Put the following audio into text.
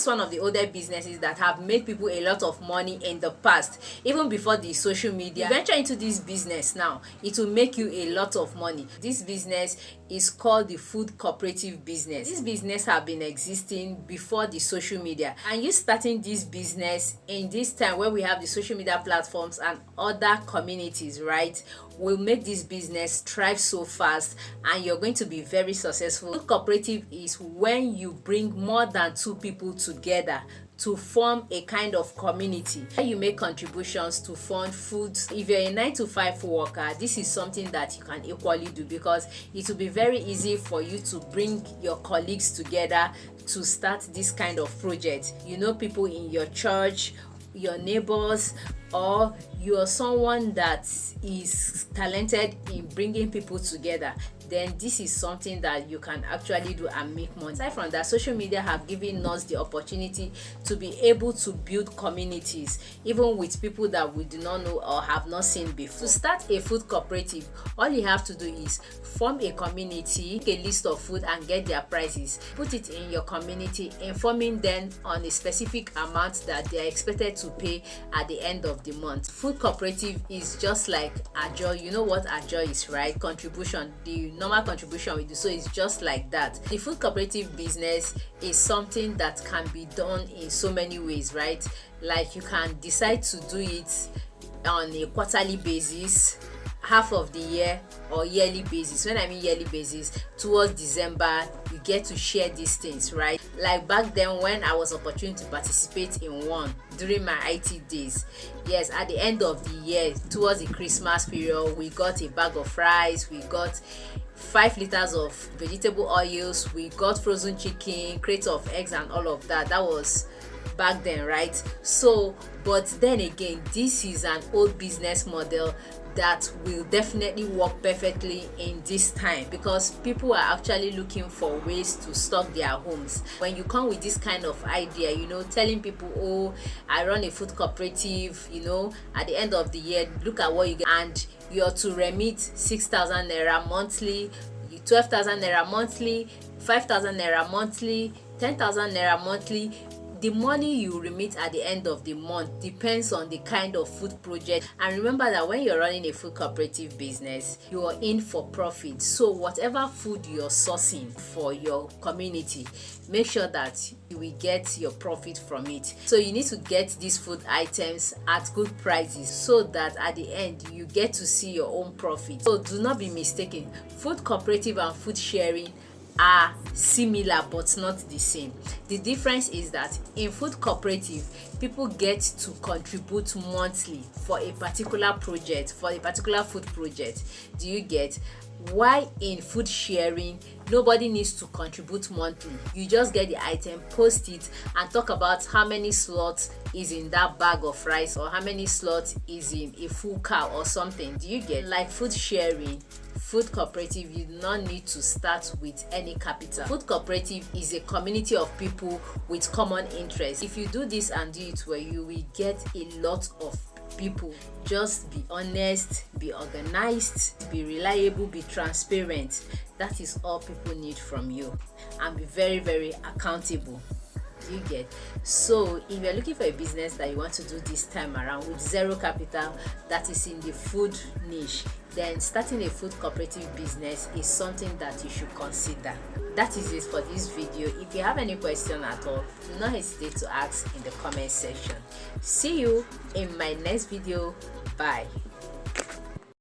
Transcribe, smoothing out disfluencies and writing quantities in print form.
is one of the older businesses that have made people a lot of money in the past, even before the social media. If you venture into this business now, it will make you a lot of money. This business is called the food cooperative business. This business have been existing before the social media, and you starting this business in this time where we have the social media platforms and other communities, right, will make this business thrive so fast, and you're going to be very successful. Food cooperative is when you bring more than two people together to form a kind of community where you make contributions to fund food. If you're a 9-to-5 worker, this is something that you can equally do, because it will be very easy for you to bring your colleagues together to start this kind of project. You know, people in your church, your neighbors, or you're someone that is talented in bringing people together, then this is something that you can actually do and make money. Aside from that, social media have given us the opportunity to be able to build communities, even with people that we do not know or have not seen before. To start a food cooperative, all you have to do is form a community, make a list of food and get their prices, put it in your community, informing them on a specific amount that they are expected to pay at the end of the month. Food cooperative is just like ajo. You know what ajo is, right? Contribution, the normal contribution we do. So it's just like that. The food cooperative business is something that can be done in so many ways, right? Like you can decide to do it on a quarterly basis, half of the year, or yearly basis. When I mean yearly basis, towards December you get to share these things, right? Like back then when I was opportune to participate in one during my IT days, yes, at the end of the year, towards the Christmas period, we got a bag of rice, we got 5 liters of vegetable oils, we got frozen chicken, crates of eggs and all of that. That was back then, right? So but then again, this is an old business model that will definitely work perfectly in this time, because people are actually looking for ways to stock their homes. When you come with this kind of idea, you know, telling people, oh, I run a food cooperative, you know, at the end of the year, look at what you get, and you're to remit 6,000 naira monthly, 12,000 naira monthly, 5,000 naira monthly, 10,000 naira monthly. The money you remit at the end of the month depends on the kind of food project. And remember that when you're running a food cooperative business, you are in for profit. So whatever food you're sourcing for your community, make sure that you will get your profit from it. So you need to get these food items at good prices so that at the end you get to see your own profit. So do not be mistaken. Food cooperative and food sharing are similar but not the same. The difference is that in food cooperative, people get to contribute monthly for a particular project, for a particular food project. Do you get? Why in food sharing, nobody needs to contribute monthly. You just get the item, post it, and talk about how many slots is in that bag of rice, or how many slots is in a full cow or something. Do you get? Like food sharing, food cooperative, you do not need to start with any capital. Food cooperative is a community of people with common interests. If you do this and do it well, you will get a lot of people. Just be honest, be organized, be reliable, be transparent. That is all people need from you, and be very, very accountable. Do you get? So if you're looking for a business that you want to do this time around with zero capital, that is in the food niche, then starting a food cooperative business is something that you should consider. That is it for this video. If you have any question at all, do not hesitate to ask in the comment section. See you in my next video. Bye.